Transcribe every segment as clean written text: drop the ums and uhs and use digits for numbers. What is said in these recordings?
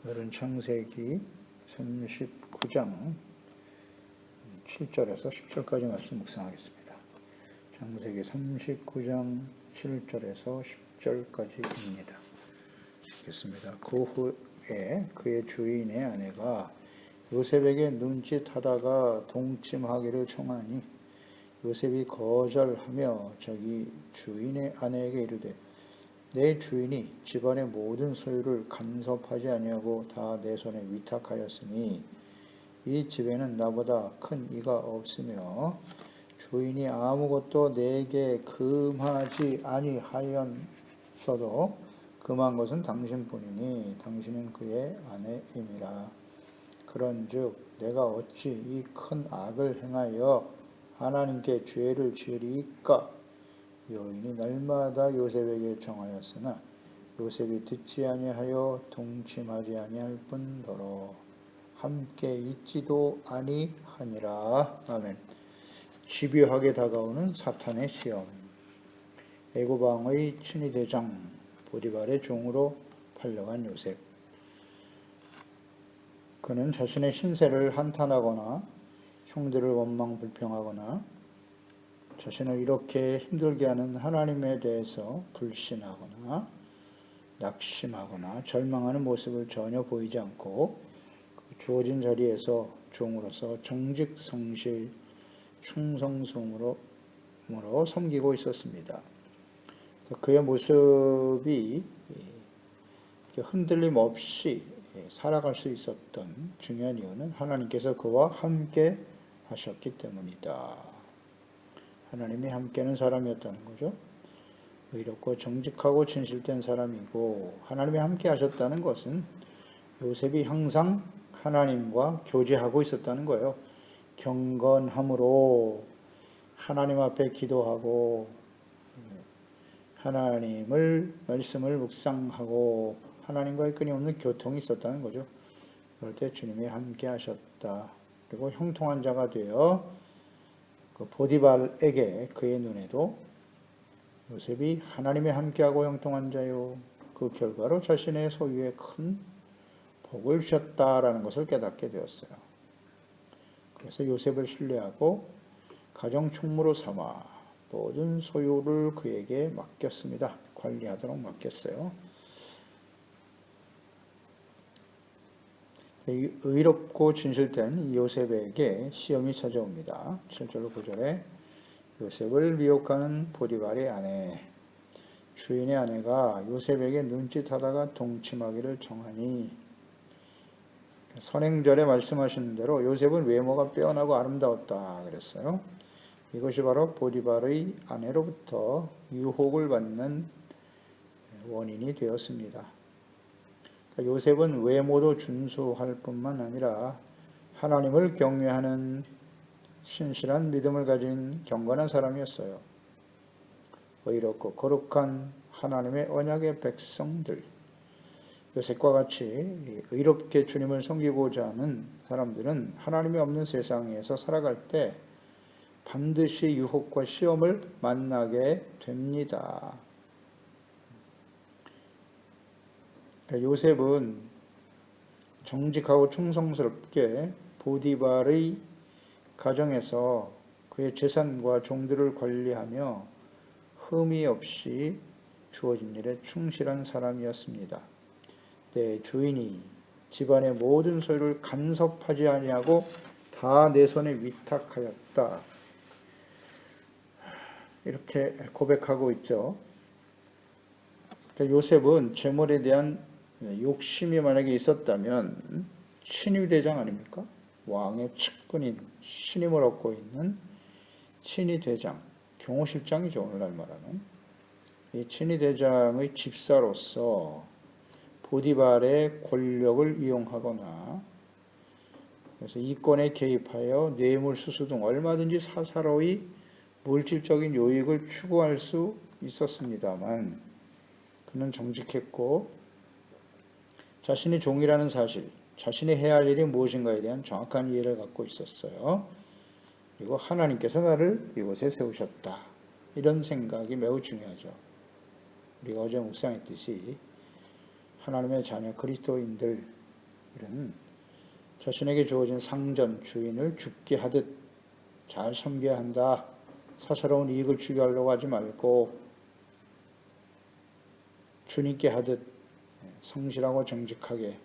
오늘은 창세기 39장 7절에서 10절까지 말씀 묵상하겠습니다. 창세기 39장 7절에서 10절까지입니다. 읽겠습니다. 그 후에 그의 주인의 아내가 요셉에게 눈짓하다가 동침하기를 청하니 요셉이 거절하며 자기 주인의 아내에게 이르되 내 주인이 집안의 모든 소유를 간섭하지 아니하고 다 내 손에 위탁하였으니 이 집에는 나보다 큰 이가 없으며 주인이 아무것도 내게 금하지 아니하였어도 금한 것은 당신뿐이니 당신은 그의 아내임이라. 그런즉 내가 어찌 이 큰 악을 행하여 하나님께 죄를 지으리이까? 여인이 날마다 요셉에게 청하였으나 요셉이 듣지 아니하여 동침하지 아니할 뿐더러 함께 있지도 아니하니라. 아멘. 집요하게 다가오는 사탄의 시험. 애굽 왕의 친위 대장 보디발의 종으로 팔려간 요셉. 그는 자신의 신세를 한탄하거나 형들을 원망 불평하거나 자신을 이렇게 힘들게 하는 하나님에 대해서 불신하거나 낙심하거나 절망하는 모습을 전혀 보이지 않고 주어진 자리에서 종으로서 정직성실 충성스러움으로 섬기고 있었습니다. 그의 모습이 흔들림 없이 살아갈 수 있었던 중요한 이유는 하나님께서 그와 함께 하셨기 때문이다. 하나님이 함께하는 사람이었다는 거죠. 의롭고 정직하고 진실된 사람이고 하나님이 함께 하셨다는 것은 요셉이 항상 하나님과 교제하고 있었다는 거예요. 경건함으로 하나님 앞에 기도하고 하나님을 말씀을 묵상하고 하나님과의 끊임없는 교통이 있었다는 거죠. 그럴 때 주님이 함께 하셨다. 그리고 형통한 자가 되어 보디발에게 그의 눈에도 요셉이 하나님의 함께하고 형통한 자요. 그 결과로 자신의 소유에 큰 복을 주셨다라는 것을 깨닫게 되었어요. 그래서 요셉을 신뢰하고 가정 총무로 삼아 모든 소유를 그에게 맡겼습니다. 관리하도록 맡겼어요. 의롭고 진실된 요셉에게 시험이 찾아옵니다. 7절 9절에 요셉을 미혹하는 보디발의 아내, 주인의 아내가 요셉에게 눈짓하다가 동침하기를 청하니, 선행절에 말씀하시는 대로 요셉은 외모가 빼어나고 아름다웠다 그랬어요. 이것이 바로 보디발의 아내로부터 유혹을 받는 원인이 되었습니다. 요셉은 외모도 준수할 뿐만 아니라 하나님을 경외하는 신실한 믿음을 가진 경건한 사람이었어요. 의롭고 거룩한 하나님의 언약의 백성들, 요셉과 같이 의롭게 주님을 섬기고자 하는 사람들은 하나님이 없는 세상에서 살아갈 때 반드시 유혹과 시험을 만나게 됩니다. 요셉은 정직하고 충성스럽게 보디발의 가정에서 그의 재산과 종들을 관리하며 흠이 없이 주어진 일에 충실한 사람이었습니다. 내 주인이 집안의 모든 소유를 간섭하지 아니하고 다 내 손에 위탁하였다. 이렇게 고백하고 있죠. 요셉은 재물에 대한 욕심이 만약에 있었다면 친위대장 아닙니까? 왕의 측근인 신임을 얻고 있는 친위대장, 경호실장이죠. 오늘날 말하는 이 친위대장의 집사로서 보디발의 권력을 이용하거나 그래서 이권에 개입하여 뇌물 수수 등 얼마든지 사사로이 물질적인 요익을 추구할 수 있었습니다만 그는 정직했고 자신이 종이라는 사실, 자신이 해야 할 일이 무엇인가에 대한 정확한 이해를 갖고 있었어요. 그리고 하나님께서 나를 이곳에 세우셨다. 이런 생각이 매우 중요하죠. 우리가 어제 묵상했듯이 하나님의 자녀 그리스도인들 이런 자신에게 주어진 상전, 주인을 죽게 하듯 잘 섬겨야 한다. 사사로운 이익을 추구하려고 하지 말고 주님께 하듯 성실하고 정직하게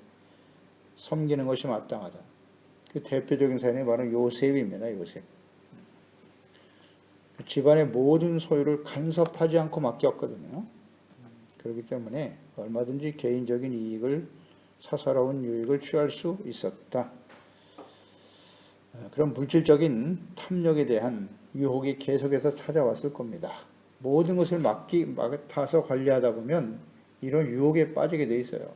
섬기는 것이 마땅하다. 그 대표적인 사연이 바로 요셉입니다. 요셉. 집안의 모든 소유를 간섭하지 않고 맡겼거든요. 그렇기 때문에 얼마든지 개인적인 이익을, 사사로운 유익을 취할 수 있었다. 그런 물질적인 탐욕에 대한 유혹이 계속해서 찾아왔을 겁니다. 모든 것을 맡아서 관리하다 보면 이런 유혹에 빠지게 돼 있어요.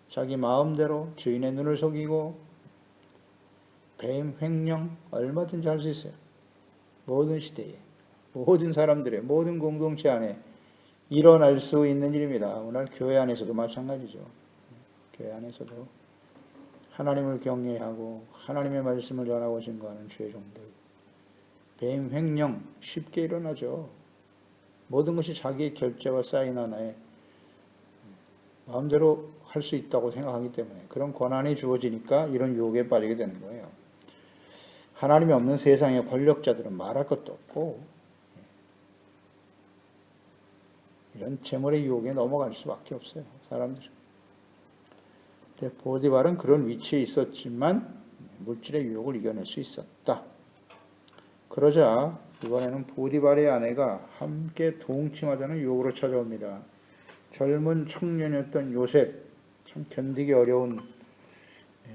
자기 마음대로 주인의 눈을 속이고 배임, 횡령 얼마든지 할 수 있어요. 모든 시대에, 모든 사람들의, 모든 공동체 안에 일어날 수 있는 일입니다. 오늘 교회 안에서도 마찬가지죠. 교회 안에서도 하나님을 경외하고 하나님의 말씀을 전하고 증거하는 주의 종들, 배임, 횡령 쉽게 일어나죠. 모든 것이 자기의 결제와 사인 하나에 마음대로 할 수 있다고 생각하기 때문에 그런 권한이 주어지니까 이런 유혹에 빠지게 되는 거예요. 하나님이 없는 세상의 권력자들은 말할 것도 없고 이런 재물의 유혹에 넘어갈 수밖에 없어요. 사람들은. 보디발은 그런 위치에 있었지만 물질의 유혹을 이겨낼 수 있었다. 그러자 이번에는 보디발의 아내가 함께 동침하자는 유혹으로 찾아옵니다. 젊은 청년이었던 요셉, 참 견디기 어려운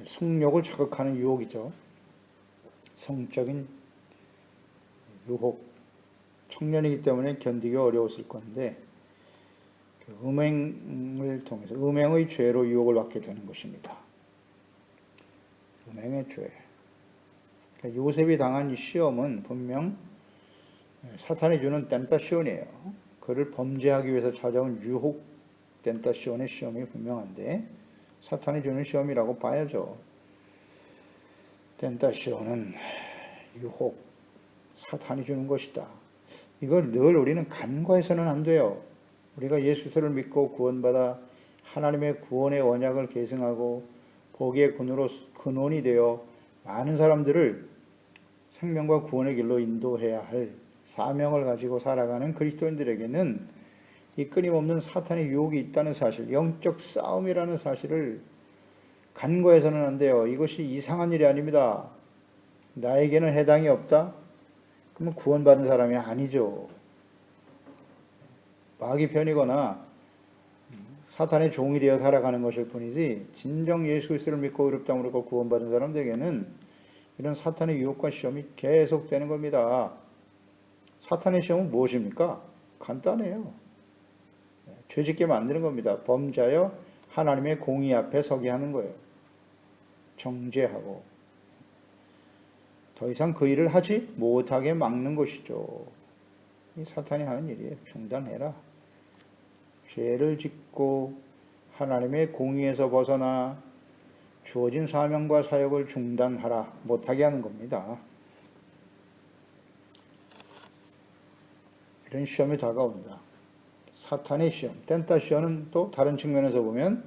성욕을 자극하는 유혹이죠. 성적인 유혹. 청년이기 때문에 견디기 어려웠을 건데 음행을 통해서 음행의 죄로 유혹을 받게 되는 것입니다. 음행의 죄. 그러니까 요셉이 당한 이 시험은 분명 사탄이 주는 템타시온이에요. 그를 범죄하기 위해서 찾아온 유혹 템타시온의 시험이 분명한데 사탄이 주는 시험이라고 봐야죠. 템타시온은 유혹, 사탄이 주는 것이다. 이걸 늘 우리는 간과해서는 안 돼요. 우리가 예수 그리스도를 믿고 구원받아 하나님의 구원의 언약을 계승하고 복의 근원이 되어 많은 사람들을 생명과 구원의 길로 인도해야 할 사명을 가지고 살아가는 그리스도인들에게는 이 끊임없는 사탄의 유혹이 있다는 사실, 영적 싸움이라는 사실을 간과해서는 안 돼요. 이것이 이상한 일이 아닙니다. 나에게는 해당이 없다? 그러면 구원받은 사람이 아니죠. 마귀 편이거나 사탄의 종이 되어 살아가는 것일 뿐이지 진정 예수 그리스도를 믿고 의롭다함을 얻고 구원받은 사람들에게는 이런 사탄의 유혹과 시험이 계속되는 겁니다. 사탄의 시험은 무엇입니까? 간단해요. 죄짓게 만드는 겁니다. 범죄하여 하나님의 공의 앞에 서게 하는 거예요. 정죄하고 더 이상 그 일을 하지 못하게 막는 것이죠. 이 사탄이 하는 일이에요. 중단해라. 죄를 짓고 하나님의 공의에서 벗어나 주어진 사명과 사역을 중단하라. 못하게 하는 겁니다. 이런 시험이 다가온다. 사탄의 시험, 템타시온은 또 다른 측면에서 보면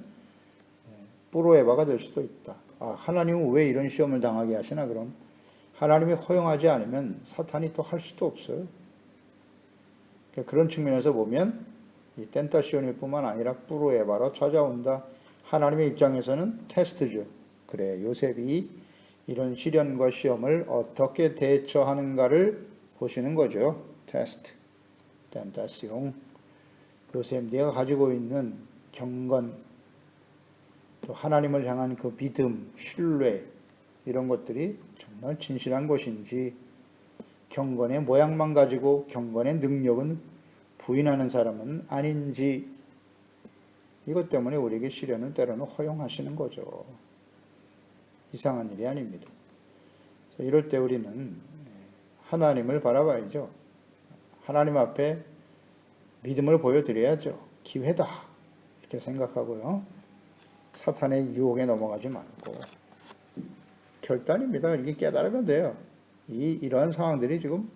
뿌로에바가 될 수도 있다. 하나님은 왜 이런 시험을 당하게 하시나 그럼? 하나님이 허용하지 않으면 사탄이 또 할 수도 없어요. 그런 측면에서 보면 이 템타시온일 뿐만 아니라 뿌로에바로 찾아온다. 하나님의 입장에서는 테스트죠. 그래, 요셉이 이런 시련과 시험을 어떻게 대처하는가를 보시는 거죠. 테스트, 템타시온. 요셉, 네가 가지고 있는 경건, 또 하나님을 향한 그 믿음, 신뢰 이런 것들이 정말 진실한 것인지, 경건의 모양만 가지고 경건의 능력은 부인하는 사람은 아닌지, 이것 때문에 우리에게 시련을 때로는 허용하시는 거죠. 이상한 일이 아닙니다. 그래서 이럴 때 우리는 하나님을 바라봐야죠. 하나님 앞에 믿음을 보여드려야죠. 기회다 이렇게 생각하고요. 사탄의 유혹에 넘어가지 말고 결단입니다. 이게 깨달으면 돼요. 이러한 상황들이 지금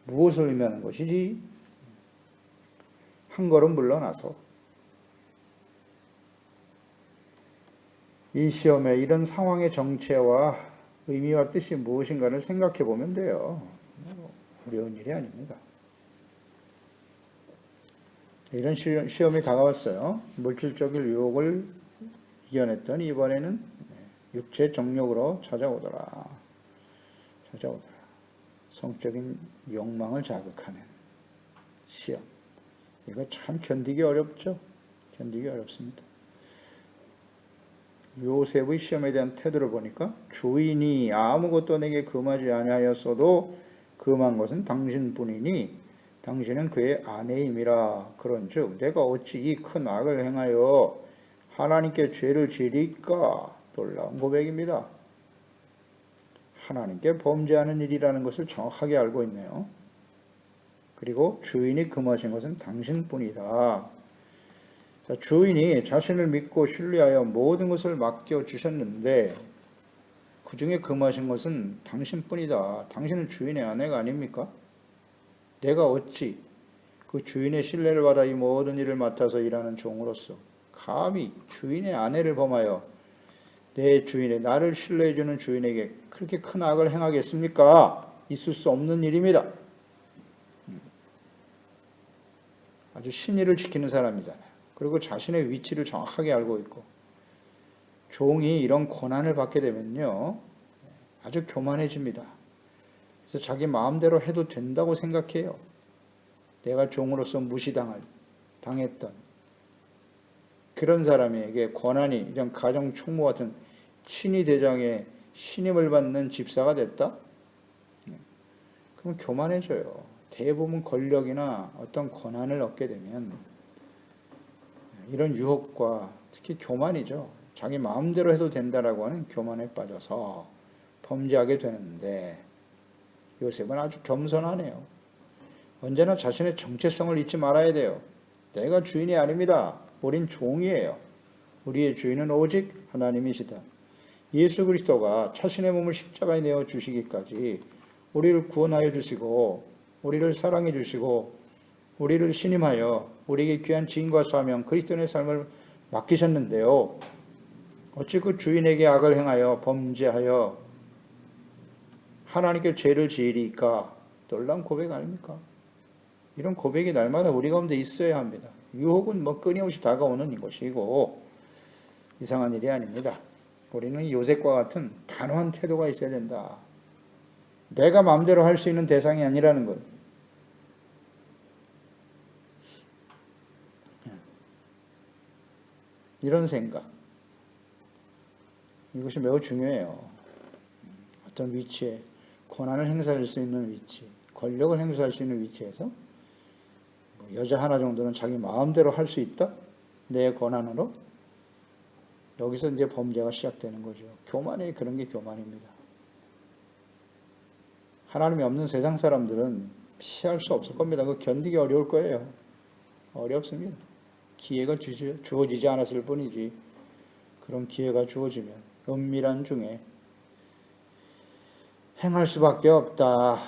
무엇을 의미하는 것이지? 한 걸음 물러나서 이 시험의 이런 상황의 정체와 의미와 뜻이 무엇인가를 생각해 보면 돼요. 어려운 일이 아닙니다. 이런 시험이 다가왔어요. 물질적인 유혹을 이겨냈더니 이번에는 육체 정욕으로 찾아오더라. 성적인 욕망을 자극하는 시험. 이거 참 견디기 어렵죠. 견디기 어렵습니다. 요셉의 시험에 대한 태도를 보니까 주인이 아무것도 내게 금하지 아니하였어도 금한 것은 당신뿐이니 당신은 그의 아내임이라. 그런즉 내가 어찌 이 큰 악을 행하여 하나님께 죄를 지리까. 놀라운 고백입니다. 하나님께 범죄하는 일이라는 것을 정확하게 알고 있네요. 그리고 주인이 금하신 것은 당신뿐이다. 자, 주인이 자신을 믿고 신뢰하여 모든 것을 맡겨주셨는데 그 중에 금하신 것은 당신뿐이다. 당신은 주인의 아내가 아닙니까? 내가 어찌 그 주인의 신뢰를 받아 이 모든 일을 맡아서 일하는 종으로서 감히 주인의 아내를 범하여 내 주인의 나를 신뢰해주는 주인에게 그렇게 큰 악을 행하겠습니까? 있을 수 없는 일입니다. 아주 신의를 지키는 사람이잖아요. 그리고 자신의 위치를 정확하게 알고 있고 종이 이런 고난을 받게 되면요 아주 교만해집니다. 그래서 자기 마음대로 해도 된다고 생각해요. 내가 종으로서 당했던 그런 사람에게 권한이 이런 가정 총무 같은 친위 대장의 신임을 받는 집사가 됐다? 그럼 교만해져요. 대부분 권력이나 어떤 권한을 얻게 되면 이런 유혹과 특히 교만이죠. 자기 마음대로 해도 된다라고 하는 교만에 빠져서 범죄하게 되는데 요셉은 아주 겸손하네요. 언제나 자신의 정체성을 잊지 말아야 돼요. 내가 주인이 아닙니다. 우린 종이에요. 우리의 주인은 오직 하나님이시다. 예수 그리스도가 자신의 몸을 십자가에 내어 주시기까지 우리를 구원하여 주시고 우리를 사랑해 주시고 우리를 신임하여 우리에게 귀한 지인과 사명 그리스도의 삶을 맡기셨는데요. 어찌 그 주인에게 악을 행하여 범죄하여 하나님께 죄를 지으리까? 놀라운 고백 아닙니까? 이런 고백이 날마다 우리 가운데 있어야 합니다. 유혹은 끊임없이 다가오는 것이고 이상한 일이 아닙니다. 우리는 요셉과 같은 단호한 태도가 있어야 된다. 내가 마음대로 할 수 있는 대상이 아니라는 것. 이런 생각. 이것이 매우 중요해요. 어떤 위치에 권한을 행사할 수 있는 위치, 권력을 행사할 수 있는 위치에서 여자 하나 정도는 자기 마음대로 할 수 있다? 내 권한으로? 여기서 이제 범죄가 시작되는 거죠. 교만이 그런 게 교만입니다. 하나님이 없는 세상 사람들은 피할 수 없을 겁니다. 그 견디기 어려울 거예요. 어렵습니다. 기회가 주어지지 않았을 뿐이지 그런 기회가 주어지면 은밀한 중에 행할 수밖에 없다.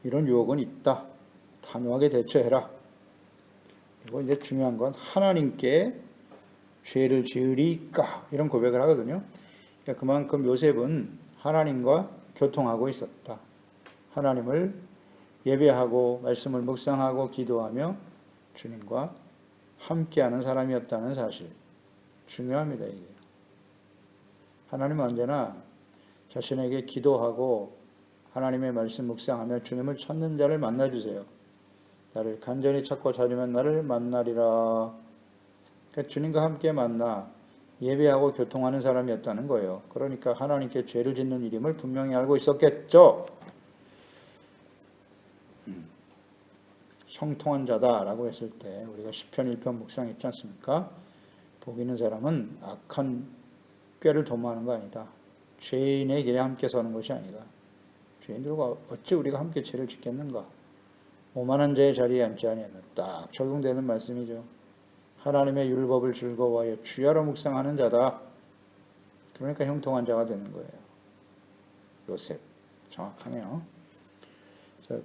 이런 유혹은 있다. 단호하게 대처해라. 그리고 이제 중요한 건 하나님께 죄를 지으리까 이런 고백을 하거든요. 그러니까 그만큼 요셉은 하나님과 교통하고 있었다. 하나님을 예배하고 말씀을 묵상하고 기도하며 주님과 함께하는 사람이었다는 사실 중요합니다. 이게 하나님은 언제나 자신에게 기도하고 하나님의 말씀 묵상하며 주님을 찾는 자를 만나주세요. 나를 간절히 찾고 찾으면 나를 만나리라. 그러니까 주님과 함께 만나 예배하고 교통하는 사람이었다는 거예요. 그러니까 하나님께 죄를 짓는 일임을 분명히 알고 있었겠죠. 형통한 자다라고 했을 때 우리가 시편 1편 묵상했지 않습니까? 복 있는 사람은 악한 꾀를 도모하는 거 아니다. 죄인의 길에 함께 서는 것이 아니다. 죄인들과 어찌 우리가 함께 죄를 짓겠는가? 오만한 자의 자리에 앉지 아니하면 딱 적용되는 말씀이죠. 하나님의 율법을 즐거워하여 주야로 묵상하는 자다. 그러니까 형통한 자가 되는 거예요. 요셉 정확하네요. 자,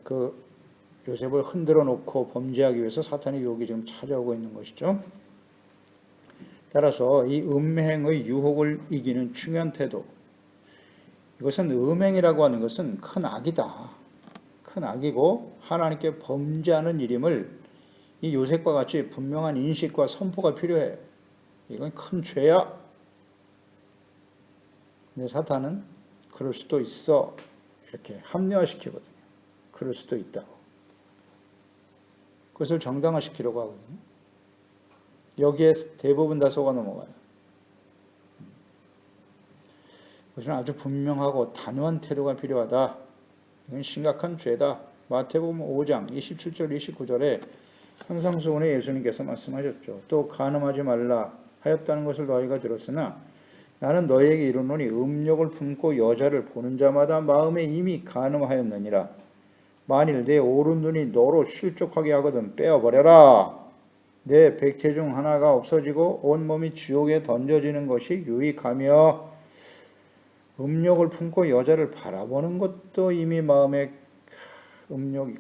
요셉을 흔들어 놓고 범죄하기 위해서 사탄의 유혹이 지금 찾아오고 있는 것이죠. 따라서 이 음행의 유혹을 이기는 중요한 태도, 이것은 음행이라고 하는 것은 큰 악이다. 큰 악이고 하나님께 범죄하는 일임을 이 요셉과 같이 분명한 인식과 선포가 필요해요. 이건 큰 죄야. 근데 사탄은 그럴 수도 있어. 이렇게 합리화시키거든요. 그럴 수도 있다고. 그것을 정당화시키려고 하거든요. 여기에 대부분 다 속아 넘어가요. 그것은 아주 분명하고 단호한 태도가 필요하다. 이건 심각한 죄다. 마태복음 5장 27절 29절에 산상수훈에 예수님께서 말씀하셨죠. 또 간음하지 말라 하였다는 것을 너희가 들었으나 나는 너희에게 이르노니 음욕을 품고 여자를 보는 자마다 마음에 이미 간음하였느니라. 만일 내 오른눈이 너로 실족하게 하거든 빼어버려라. 내 백체 중 하나가 없어지고 온몸이 지옥에 던져지는 것이 유익하며 음욕을 품고 여자를 바라보는 것도 이미 마음에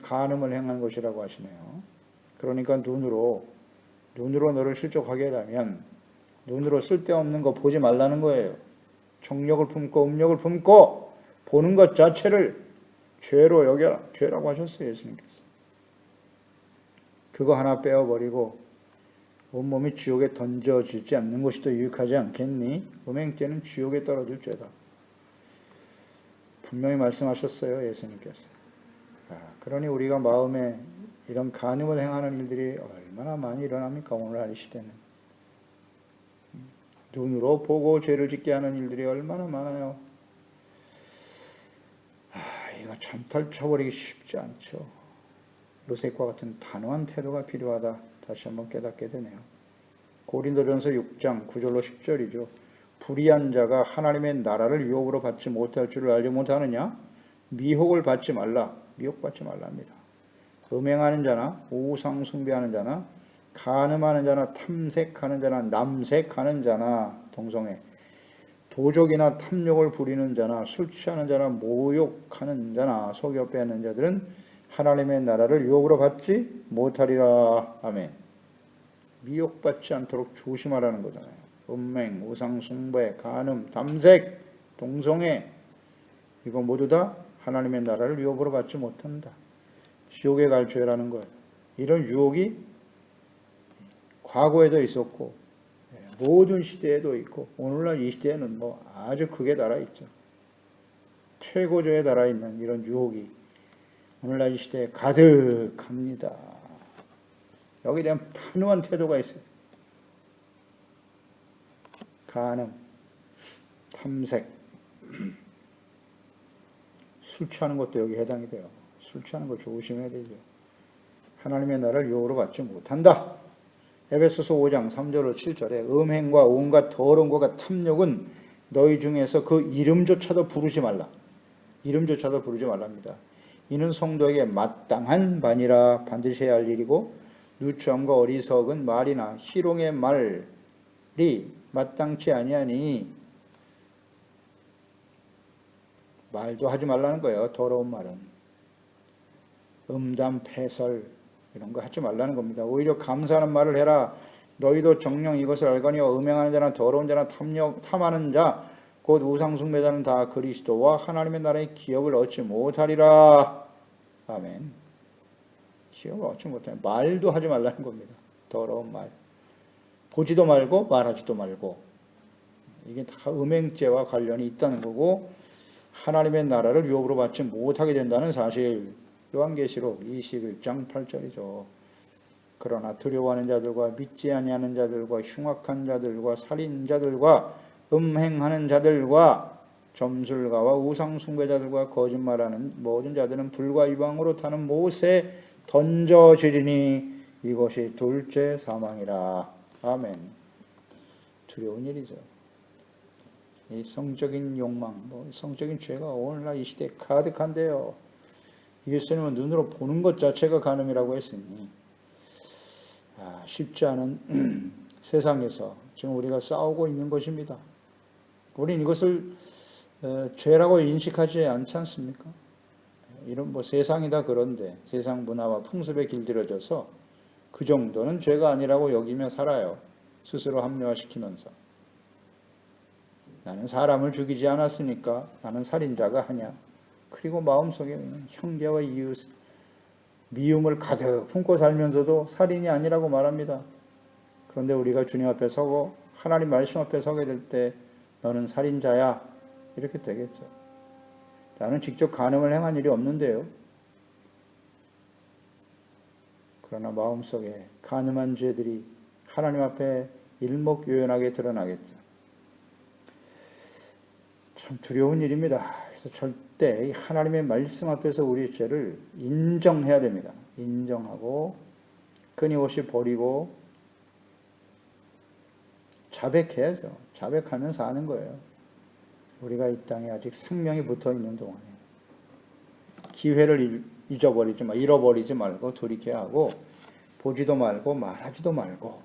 간음을 행한 것이라고 하시네요. 그러니까 눈으로 너를 실족하게 하면 눈으로 쓸데없는 거 보지 말라는 거예요. 정욕을 품고 음욕을 품고 보는 것 자체를 죄로 여겨라. 죄라고 하셨어요, 예수님께서. 그거 하나 빼어버리고 온몸이 지옥에 던져지지 않는 것이 더 유익하지 않겠니? 음행죄는 지옥에 떨어질 죄다. 분명히 말씀하셨어요, 예수님께서. 그러니 우리가 마음에 이런 간음을 행하는 일들이 얼마나 많이 일어납니까? 오늘날 이 시대는. 눈으로 보고 죄를 짓게 하는 일들이 얼마나 많아요. 이거 참탈 쳐버리기 쉽지 않죠. 요셉과 같은 단호한 태도가 필요하다. 다시 한번 깨닫게 되네요. 고린도전서 6장 9절로 10절이죠. 불의한 자가 하나님의 나라를 유혹으로 받지 못할 줄을 알지 못하느냐? 미혹을 받지 말라. 미혹받지 말랍니다. 음행하는 자나 우상 숭배하는 자나 간음하는 자나 탐색하는 자나 남색하는 자나 동성애 도적이나 탐욕을 부리는 자나 술 취하는 자나 모욕하는 자나 속여 빼는 자들은 하나님의 나라를 유혹으로 받지 못하리라. 아멘. 미혹받지 않도록 조심하라는 거잖아요. 음행, 우상 숭배, 간음, 탐색, 동성애 이거 모두 다 하나님의 나라를 유혹으로 받지 못한다. 지옥에 갈 죄라는 거예요. 이런 유혹이 과거에도 있었고 모든 시대에도 있고 오늘날 이 시대에는 뭐 아주 크게 달아있죠. 최고조에 달아있는 이런 유혹이 오늘날 이 시대에 가득합니다. 여기에 대한 단호한 태도가 있어요. 간음, 탐색, 술 취하는 것도 여기 해당이 돼요. 술 취하는 거 조심해야 되죠. 하나님의 나라를 유혹으로 받지 못한다. 에베소서 5장 3절로 7절에 음행과 온갖 더러운 것과 탐욕은 너희 중에서 그 이름조차도 부르지 말라. 이름조차도 부르지 말랍니다. 이는 성도에게 마땅한 반이라 반드시 해야 할 일이고 누추함과 어리석은 말이나 희롱의 말이 마땅치 아니하니 말도 하지 말라는 거예요. 더러운 말은. 음담, 패설 이런 거 하지 말라는 겁니다. 오히려 감사하는 말을 해라. 너희도 정녕 이것을 알거니와 음행하는 자나 더러운 자나 탐하는 자 곧 우상 숭배자는 다 그리스도와 하나님의 나라의 기업을 얻지 못하리라. 아멘. 기업을 얻지 못하는 말도 하지 말라는 겁니다. 더러운 말. 보지도 말고 말하지도 말고. 이게 다 음행죄와 관련이 있다는 거고 하나님의 나라를 유혹으로 받지 못하게 된다는 사실. 요한계시록 21장 8절이죠. 그러나 두려워하는 자들과 믿지 아니하는 자들과 흉악한 자들과 살인자들과 음행하는 자들과 점술가와 우상 숭배자들과 거짓말하는 모든 자들은 불과 유황으로 타는 못에 던져지리니 이것이 둘째 사망이라. 아멘. 두려운 일이죠. 이 성적인 욕망, 성적인 죄가 오늘날 이 시대에 가득한데요. 예수님은 눈으로 보는 것 자체가 간음이라고 했으니 쉽지 않은 세상에서 지금 우리가 싸우고 있는 것입니다. 우리는 이것을 죄라고 인식하지 않지 않습니까? 이런 세상이 다 그런데 세상 문화와 풍습에 길들여져서 그 정도는 죄가 아니라고 여기며 살아요. 스스로 합리화시키면서 나는 사람을 죽이지 않았으니까 나는 살인자가 아니야. 그리고 마음속에 형제와 이웃 미움을 가득 품고 살면서도 살인이 아니라고 말합니다. 그런데 우리가 주님 앞에 서고 하나님 말씀 앞에 서게 될 때 너는 살인자야 이렇게 되겠죠. 나는 직접 간음을 행한 일이 없는데요. 그러나 마음속에 간음한 죄들이 하나님 앞에 일목요연하게 드러나겠죠. 참 두려운 일입니다. 그래서 절대 하나님의 말씀 앞에서 우리의 죄를 인정해야 됩니다. 인정하고 끊임없이 버리고 자백해야죠. 자백하면서 하는 거예요. 우리가 이 땅에 아직 생명이 붙어 있는 동안에 기회를 잃어버리지 말고 돌이켜야 하고 보지도 말고 말하지도 말고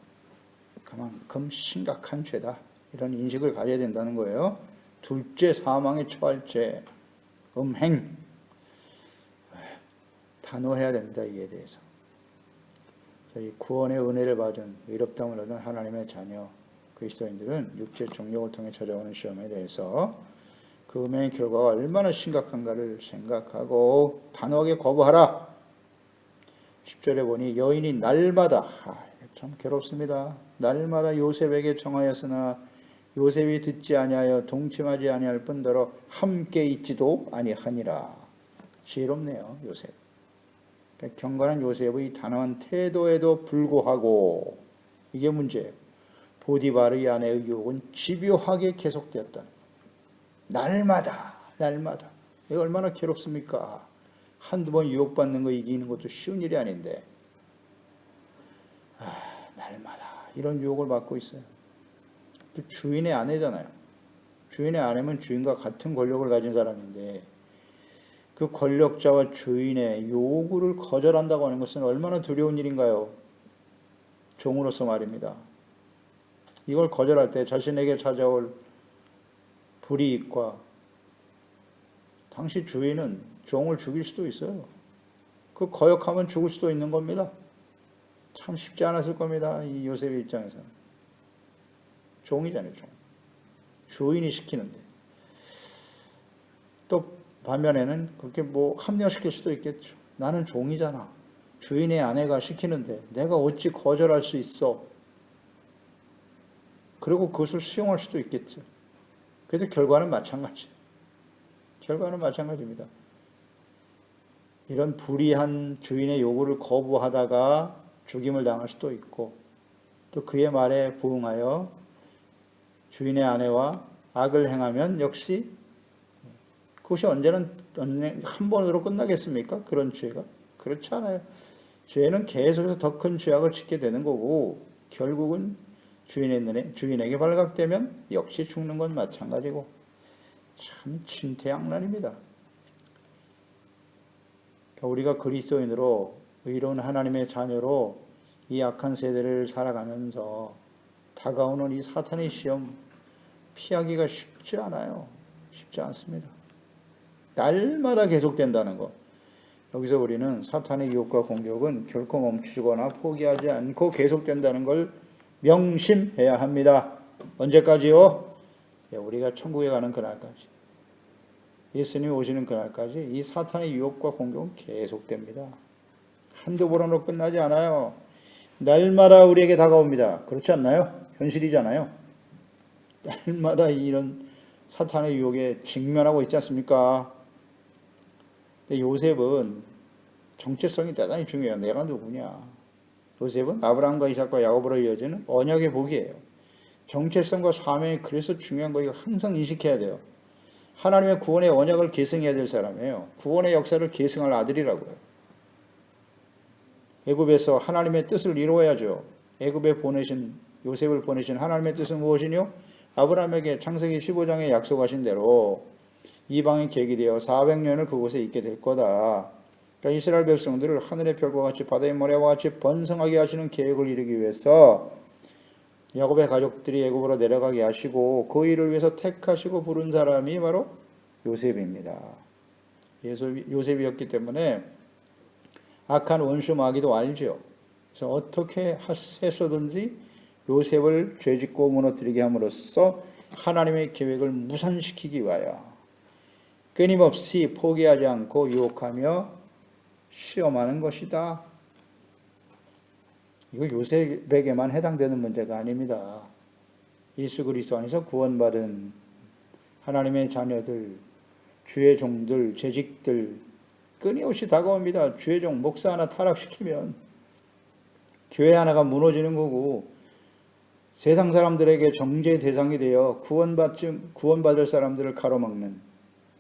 그만큼 심각한 죄다. 이런 인식을 가져야 된다는 거예요. 둘째, 사망에 처할 죄, 음행. 단호해야 됩니다. 이에 대해서. 이 구원의 은혜를 받은 의롭다함을 얻은 하나님의 자녀 그리스도인들은 육체 정욕을 통해 찾아오는 시험에 대해서 그 음행의 결과가 얼마나 심각한가를 생각하고 단호하게 거부하라. 10절에 보니 여인이 날마다 참 괴롭습니다. 날마다 요셉에게 청하였으나 요셉이 듣지 아니하여 동침하지 아니할 뿐더러 함께 있지도 아니하니라. 지혜롭네요. 요셉. 경건한 요셉의 단호한 태도에도 불구하고 이게 문제예요. 보디바르의 아내의 유혹은 집요하게 계속되었다. 날마다 이거 얼마나 괴롭습니까? 한두 번 유혹받는 거 이기는 것도 쉬운 일이 아닌데 날마다 이런 유혹을 받고 있어요. 또 주인의 아내잖아요. 주인의 아내면 주인과 같은 권력을 가진 사람인데 그 권력자와 주인의 요구를 거절한다고 하는 것은 얼마나 두려운 일인가요? 종으로서 말입니다. 이걸 거절할 때 자신에게 찾아올 불이익과 당시 주인은 종을 죽일 수도 있어요. 그 거역하면 죽을 수도 있는 겁니다. 참 쉽지 않았을 겁니다. 이 요셉의 입장에서는. 종이잖아요. 종. 주인이 시키는데. 또 반면에는 그렇게 합리화시킬 수도 있겠죠. 나는 종이잖아. 주인의 아내가 시키는데 내가 어찌 거절할 수 있어. 그리고 그것을 수용할 수도 있겠죠. 그래도 결과는 마찬가지. 결과는 마찬가지입니다. 이런 불의한 주인의 요구를 거부하다가 죽임을 당할 수도 있고 또 그의 말에 부응하여 주인의 아내와 악을 행하면 역시 그것이 언제는 한 번으로 끝나겠습니까? 그런 죄가? 그렇지 않아요. 죄는 계속해서 더 큰 죄악을 짓게 되는 거고 결국은 주인에게 발각되면 역시 죽는 건 마찬가지고 참 진퇴양난입니다. 우리가 그리스도인으로 의로운 하나님의 자녀로 이 악한 세대를 살아가면서 다가오는 이 사탄의 시험 피하기가 쉽지 않아요. 쉽지 않습니다. 날마다 계속된다는 것. 여기서 우리는 사탄의 유혹과 공격은 결코 멈추거나 포기하지 않고 계속된다는 걸 명심해야 합니다. 언제까지요? 우리가 천국에 가는 그날까지. 예수님이 오시는 그날까지 이 사탄의 유혹과 공격은 계속됩니다. 한두 번으로 끝나지 않아요. 날마다 우리에게 다가옵니다. 그렇지 않나요? 현실이잖아요. 날마다 이런 사탄의 유혹에 직면하고 있지 않습니까? 근데 요셉은 정체성이 대단히 중요해요. 내가 누구냐? 요셉은 아브라함과 이삭과 야곱으로 이어지는 언약의 복이에요. 정체성과 사명이 그래서 중요한 거 이거 항상 인식해야 돼요. 하나님의 구원의 언약을 계승해야 될 사람이에요. 구원의 역사를 계승할 아들이라고요. 애굽에서 하나님의 뜻을 이루어야죠. 애굽에 보내신 요셉을 보내신 하나님의 뜻은 무엇이뇨? 아브라함에게 창세기 15장에 약속하신 대로 이방인 객이 되어 400년을 그곳에 있게 될 거다. 그러니까 이스라엘 백성들을 하늘의 별과 같이 바다의 모래와 같이 번성하게 하시는 계획을 이루기 위해서 야곱의 가족들이 애굽으로 내려가게 하시고 그 일을 위해서 택하시고 부른 사람이 바로 요셉입니다. 요셉이었기 때문에 악한 원수 마귀도 알죠. 그래서 어떻게 해서든지 요셉을 죄짓고 무너뜨리게 함으로써 하나님의 계획을 무산시키기 위하여 끊임없이 포기하지 않고 유혹하며 시험하는 것이다. 이거 요셉에게만 해당되는 문제가 아닙니다. 예수 그리스도 안에서 구원받은 하나님의 자녀들, 주의 종들, 재직들 끊임없이 다가옵니다. 주의 종 목사 하나 타락시키면 교회 하나가 무너지는 거고 세상 사람들에게 정죄의 대상이 되어 구원받을 사람들을 가로막는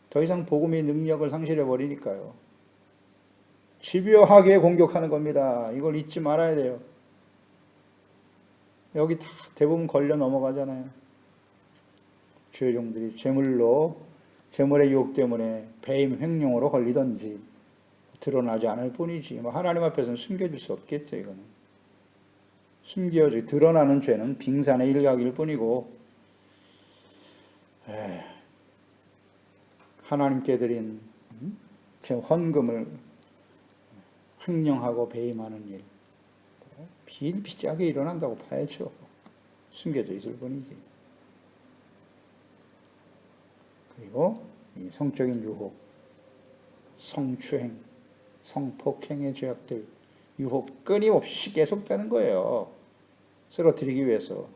더 이상 복음의 능력을 상실해 버리니까요. 집요하게 공격하는 겁니다. 이걸 잊지 말아야 돼요. 여기 다 대부분 걸려 넘어가잖아요. 주의 종들이 재물의 유혹 때문에 배임 횡령으로 걸리든지 드러나지 않을 뿐이지 하나님 앞에서는 숨겨질 수 없겠죠. 이거는 드러나는 죄는 빙산의 일각일 뿐이고 하나님께 드린 제 헌금을 횡령하고 배임하는 일 비일비재하게 일어난다고 봐야죠. 숨겨져 있을 뿐이지. 그리고 이 성적인 유혹, 성추행, 성폭행의 죄악들, 유혹 끊임없이 계속되는 거예요. 쓰러뜨리기 위해서.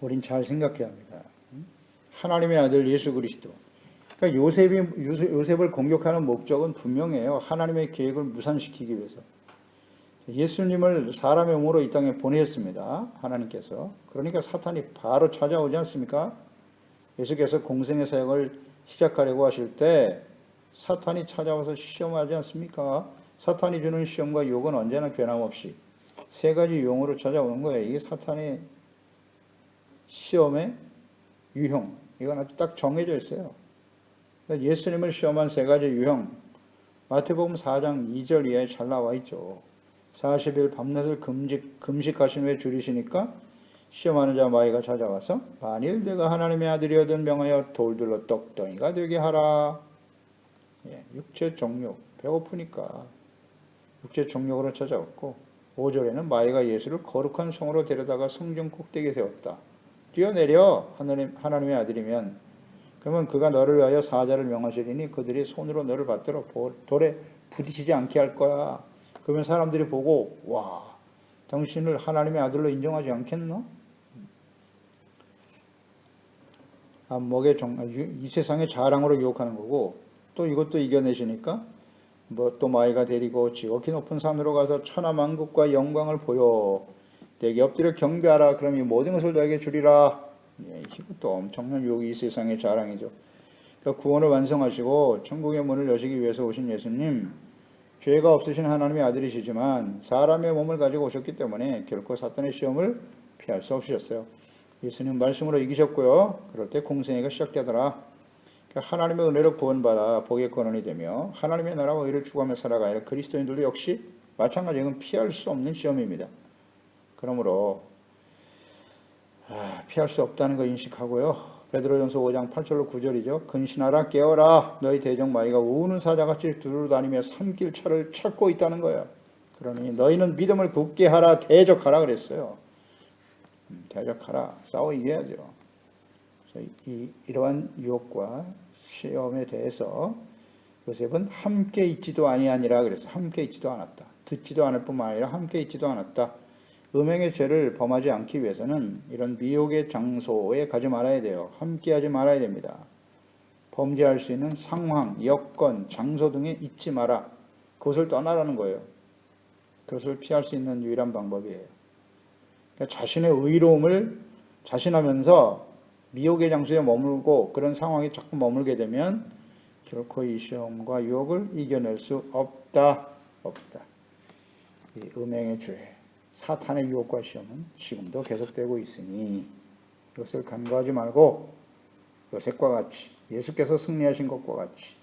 우린 잘 생각해야 합니다. 하나님의 아들 예수 그리스도. 그러니까 요셉을 공격하는 목적은 분명해요. 하나님의 계획을 무산시키기 위해서. 예수님을 사람의 몸으로 이 땅에 보내셨습니다. 하나님께서. 그러니까 사탄이 바로 찾아오지 않습니까? 예수께서 공생의 사역을 시작하려고 하실 때 사탄이 찾아와서 시험하지 않습니까? 사탄이 주는 시험과 유혹은 언제나 변함없이 세 가지 유형으로 찾아오는 거예요. 이게 사탄의 시험의 유형. 이건 아주 딱 정해져 있어요. 예수님을 시험한 세 가지 유형. 마태복음 4장 2절 이하에 잘 나와 있죠. 40일 밤낮을 금식하신 후에 줄이시니까 시험하는 자 마귀가 찾아와서 만일 내가 하나님의 아들이거든 명하여 돌들로 떡덩이가 되게 하라. 육체 정욕, 배고프니까 육체 정욕으로 찾아왔고 5절에는 마귀가 예수를 거룩한 성으로 데려다가 성전 꼭대기에 세웠다. 뛰어내려 하나님의 아들이면 그러면 그가 너를 위하여 사자를 명하시리니 그들이 손으로 너를 받들어 돌에 부딪히지 않게 할 거야. 그러면 사람들이 보고 와 당신을 하나님의 아들로 인정하지 않겠노? 안목의 이 세상의 자랑으로 유혹하는 거고 또 이것도 이겨내시니까 또 마귀가 데리고 지극히 높은 산으로 가서 천하만국과 영광을 보여 내게 엎드려 경배하라. 그럼 이 모든 것을 너에게 주리라. 이것도 엄청난 유혹이 이 세상의 자랑이죠. 그러니까 구원을 완성하시고 천국의 문을 여시기 위해서 오신 예수님, 죄가 없으신 하나님의 아들이시지만 사람의 몸을 가지고 오셨기 때문에 결코 사탄의 시험을 피할 수 없으셨어요. 예수님 말씀으로 이기셨고요. 그럴 때 공생애가 시작되더라. 그러니까 하나님의 은혜로 구원받아 복의 권원이 되며 하나님의 나라와 의를 추구하며 살아가야 할 그리스도인들도 역시 마찬가지 이건 피할 수 없는 시험입니다. 그러므로 피할 수 없다는 거 인식하고요. 베드로전서 5장 8절로 9절이죠. 근신하라 깨어라 너희 대적 마귀가 우는 사자같이 두루 다니며 삼킬 차를 찾고 있다는 거예요. 그러니 너희는 믿음을 굳게 하라 대적하라 그랬어요. 대적하라 싸워 이겨야죠. 그래서 이러한 유혹과 시험에 대해서 요셉은 함께 있지도 아니하니라 그랬어요. 함께 있지도 않았다. 듣지도 않을 뿐만 아니라 함께 있지도 않았다. 음행의 죄를 범하지 않기 위해서는 이런 미혹의 장소에 가지 말아야 돼요. 함께하지 말아야 됩니다. 범죄할 수 있는 상황, 여건, 장소 등에 있지 마라. 그것을 떠나라는 거예요. 그것을 피할 수 있는 유일한 방법이에요. 그러니까 자신의 의로움을 자신하면서 미혹의 장소에 머물고 그런 상황에 자꾸 머물게 되면 결코 이 시험과 유혹을 이겨낼 수 없다. 이 음행의 죄. 사탄의 유혹과 시험은 지금도 계속되고 있으니 이것을 간과하지 말고 요셉과 같이 예수께서 승리하신 것과 같이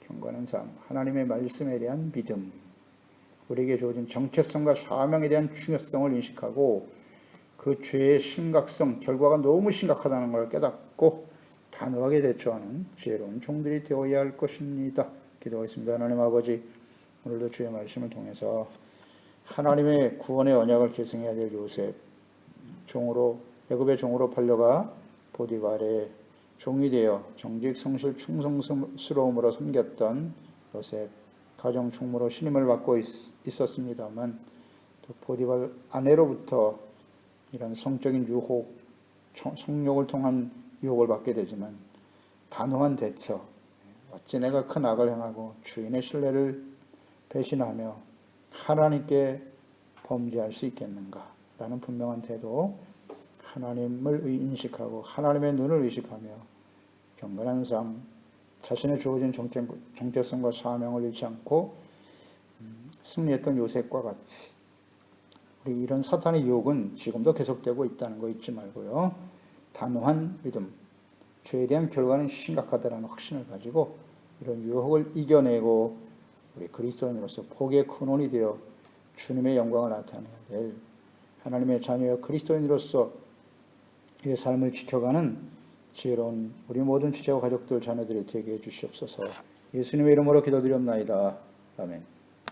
경건한 삶, 하나님의 말씀에 대한 믿음, 우리에게 주어진 정체성과 사명에 대한 중요성을 인식하고 그 죄의 심각성, 결과가 너무 심각하다는 걸 깨닫고 단호하게 대처하는 지혜로운 종들이 되어야 할 것입니다. 기도하겠습니다. 하나님 아버지, 오늘도 주의 말씀을 통해서 하나님의 구원의 언약을 계승해야 될 요셉, 종으로 애굽의 종으로 팔려가 보디발의 종이 되어 정직, 성실, 충성스러움으로 섬겼던 요셉, 가정 총무로 신임을 받고 있었습니다만 또 보디발 아내로부터 이런 성적인 유혹, 성욕을 통한 유혹을 받게 되지만 단호한 대처, 어찌 내가 큰 악을 행하고 주인의 신뢰를 배신하며 하나님께 범죄할 수 있겠는가 라는 분명한 태도, 하나님을 인식하고 하나님의 눈을 의식하며 경건한 삶, 자신의 주어진 정체성과 사명을 잃지 않고 승리했던 요셉과 같이 우리 이런 사탄의 유혹은 지금도 계속되고 있다는 거 잊지 말고요. 단호한 믿음, 죄에 대한 결과는 심각하다는 확신을 가지고 이런 유혹을 이겨내고 우리 그리스도인으로서 복의 근원이 되어 주님의 영광을 나타내야 될 하나님의 자녀여 그리스도인으로서 이 삶을 지켜가는 지혜로운 우리 모든 지체와 가족들 자녀들이 되게 해주시옵소서. 예수님의 이름으로 기도드리옵나이다. 아멘.